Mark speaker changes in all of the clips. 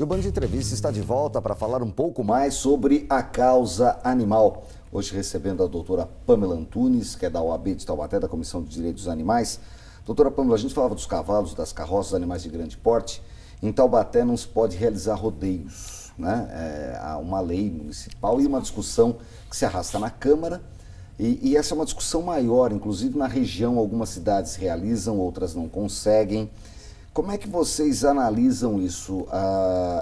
Speaker 1: E o Band Entrevista está de volta para falar um pouco mais sobre a causa animal. Hoje recebendo a doutora Pamela Antunes, que é da OAB de Taubaté, da Comissão de Direitos dos Animais. Doutora Pamela, a gente falava dos cavalos, das carroças, animais de grande porte. Em Taubaté não se pode realizar rodeios, né? Há uma lei municipal e uma discussão que se arrasta na Câmara. E essa é uma discussão maior, inclusive na região algumas cidades realizam, outras não conseguem. Como é que vocês analisam isso?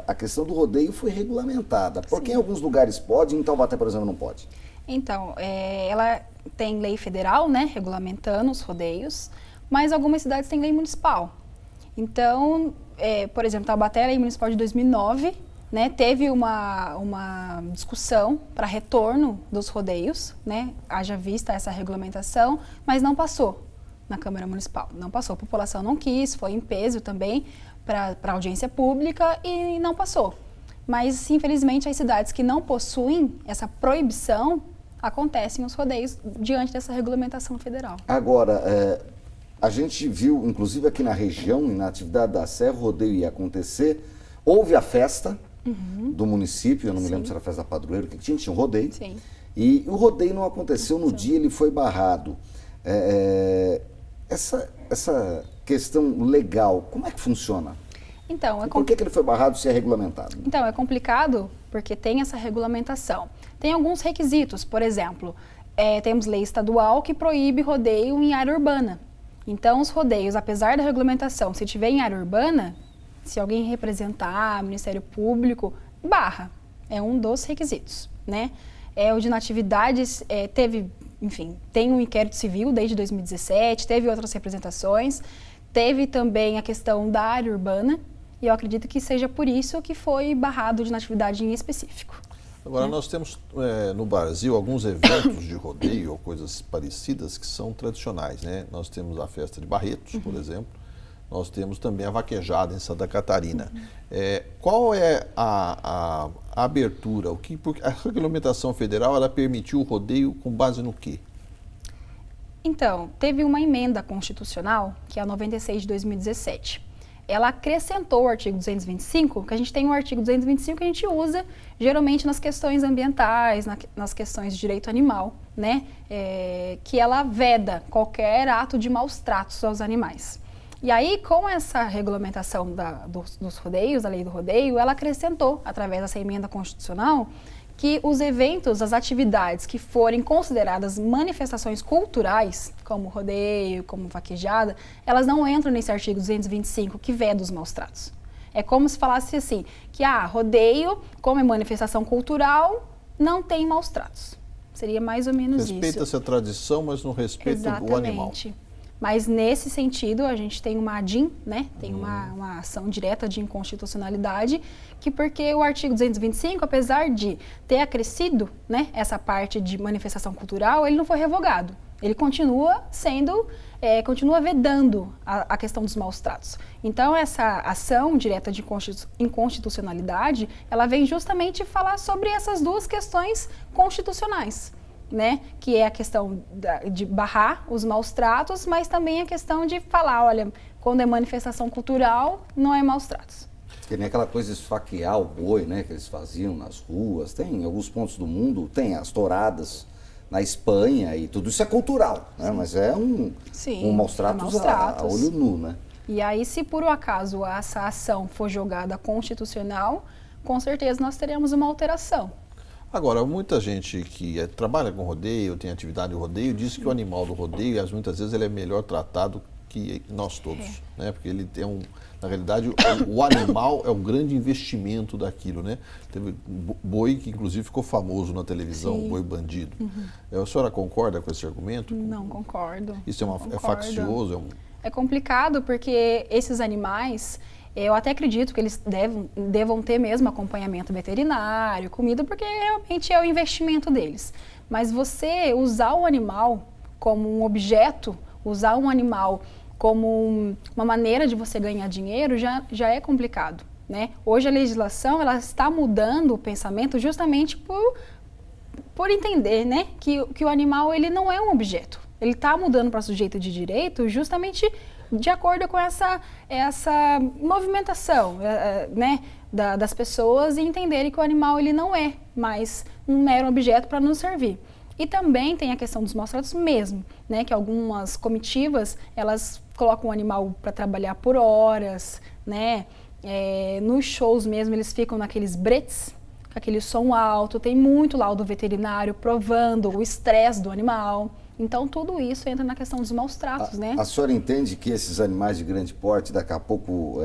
Speaker 1: A questão do rodeio foi regulamentada, porque em alguns lugares pode, em Taubaté, por exemplo, não pode.
Speaker 2: Então, ela tem lei federal, né, regulamentando os rodeios, mas algumas cidades têm lei municipal. Então, por exemplo, Taubaté, a lei municipal de 2009, né, teve uma discussão para retorno dos rodeios, né, haja vista essa regulamentação, mas não passou na Câmara Municipal. Não passou, a população não quis, foi em peso também para audiência pública e não passou. Mas, infelizmente, as cidades que não possuem essa proibição, acontecem os rodeios diante dessa regulamentação federal.
Speaker 1: Agora, a gente viu, inclusive aqui na região, na atividade da Serra, o rodeio ia acontecer, houve a festa do município, eu não me lembro se era a festa da padroeiro, que tinha um rodeio,
Speaker 2: Sim.
Speaker 1: E o rodeio não aconteceu no dia, ele foi barrado. Essa questão legal, como é que funciona?
Speaker 2: Então,
Speaker 1: Por que ele foi barrado se é regulamentado?
Speaker 2: Então, é complicado porque tem essa regulamentação. Tem alguns requisitos, por exemplo, temos lei estadual que proíbe rodeio em área urbana. Então, os rodeios, apesar da regulamentação, se tiver em área urbana, se alguém representar, Ministério Público, barra. É um dos requisitos, né? O de natividades tem um inquérito civil desde 2017, teve outras representações, teve também a questão da área urbana, e eu acredito que seja por isso que foi barrado de natividade em específico.
Speaker 3: Agora, nós temos no Brasil alguns eventos de rodeio ou coisas parecidas que são tradicionais, né? Nós temos a festa de Barretos, por exemplo, nós temos também a vaquejada em Santa Catarina. Qual é a abertura? Porque a regulamentação federal ela permitiu o rodeio com base no quê?
Speaker 2: Então, teve uma emenda constitucional, que é a 96 de 2017. Ela acrescentou o artigo 225, que a gente tem um artigo 225 que a gente usa geralmente nas questões ambientais, nas questões de direito animal, né? Que ela veda qualquer ato de maus tratos aos animais. E aí, com essa regulamentação dos rodeios, da lei do rodeio, ela acrescentou, através dessa emenda constitucional, que os eventos, as atividades que forem consideradas manifestações culturais, como rodeio, como vaquejada, elas não entram nesse artigo 225 que veda os maus tratos. É como se falasse assim, que rodeio, como é manifestação cultural, não tem maus tratos. Seria mais ou menos isso.
Speaker 3: Respeita-se a tradição, mas não respeita o animal.
Speaker 2: Exatamente. Mas nesse sentido, a gente tem uma ADIM, né? Tem uma ação direta de inconstitucionalidade, que porque o artigo 225, apesar de ter acrescido, né, essa parte de manifestação cultural, ele não foi revogado. Ele continua sendo, continua vedando a questão dos maus tratos. Então, essa ação direta de inconstitucionalidade, ela vem justamente falar sobre essas duas questões constitucionais, né? Que é a questão de barrar os maus tratos, mas também a questão de falar, olha, quando é manifestação cultural, não é maus tratos.
Speaker 1: Que nem aquela coisa de esfaquear o boi, né, que eles faziam nas ruas. Tem em alguns pontos do mundo, tem as touradas na Espanha e tudo isso é cultural, né? Mas é um maus tratos a olho nu, né?
Speaker 2: E aí, se por um acaso essa ação for julgada constitucional, com certeza nós teremos uma alteração.
Speaker 3: Agora, muita gente que trabalha com rodeio, tem atividade de rodeio, diz que o animal do rodeio, muitas vezes, ele é melhor tratado que nós todos, né? Porque ele tem na realidade, o animal é um grande investimento daquilo, né? Teve boi que, inclusive, ficou famoso na televisão, o boi bandido. A senhora concorda com esse argumento?
Speaker 2: Não concordo.
Speaker 3: Isso é faccioso?
Speaker 2: É complicado porque esses animais, eu até acredito que eles devam ter mesmo acompanhamento veterinário, comida, porque realmente é o investimento deles. Mas você usar o animal como um objeto, usar um animal como uma maneira de você ganhar dinheiro, já é complicado, né? Hoje a legislação ela está mudando o pensamento justamente por entender, né, que o animal ele não é um objeto. Ele está mudando para sujeito de direito justamente de acordo com essa movimentação, né, das pessoas e entenderem que o animal ele não é mais um mero objeto para nos servir. E também tem a questão dos maus-tratos mesmo, né, que algumas comitivas, elas colocam o animal para trabalhar por horas, né, nos shows mesmo eles ficam naqueles bretes, com aquele som alto, tem muito laudo veterinário provando o estresse do animal. Então, tudo isso entra na questão dos maus tratos, né?
Speaker 1: A senhora entende que esses animais de grande porte, daqui a pouco,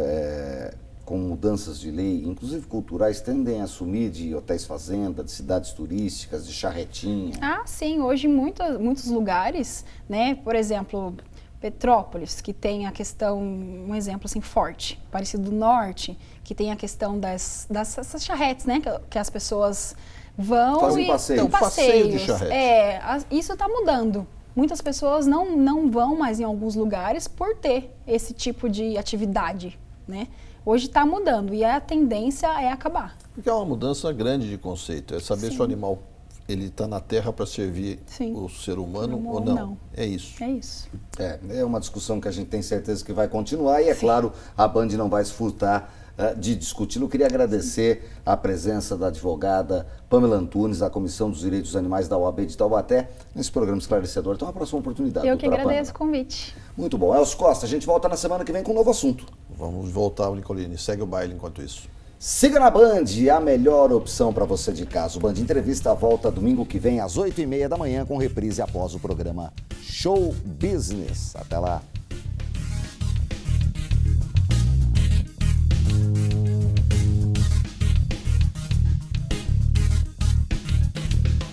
Speaker 1: com mudanças de lei, inclusive culturais, tendem a assumir de hotéis fazenda, de cidades turísticas, de charretinha?
Speaker 2: Ah, sim. Hoje, em muitos lugares, né? Por exemplo, Petrópolis, que tem a questão, um exemplo assim forte, Aparecido do Norte, que tem a questão dessas charretes, né? Que as pessoas vão
Speaker 1: fazem passeio.
Speaker 3: Passeio de charrete.
Speaker 2: Isso está mudando. Muitas pessoas não vão mais em alguns lugares por ter esse tipo de atividade, né? Hoje está mudando e a tendência é acabar.
Speaker 3: Porque é uma mudança grande de conceito, é saber se o animal ele está na Terra para servir o ser humano ou não. É isso.
Speaker 2: É isso.
Speaker 1: É uma discussão que a gente tem certeza que vai continuar e, é claro, a Band não vai se furtar de discuti-lo. Queria agradecer a presença da advogada Pamela Antunes, da Comissão dos Direitos dos Animais da OAB de Taubaté, nesse programa esclarecedor. Então, uma próxima oportunidade.
Speaker 2: Eu que agradeço
Speaker 1: Pamela.
Speaker 2: o convite.
Speaker 1: Muito bom. Elcio Costa, a gente volta na semana que vem com um novo assunto.
Speaker 3: Vamos voltar, Nicolini. Segue o baile enquanto isso.
Speaker 1: Siga na Band, a melhor opção para você de casa. O Band Entrevista volta domingo que vem às 8h30 da manhã com reprise após o programa Show Business. Até lá.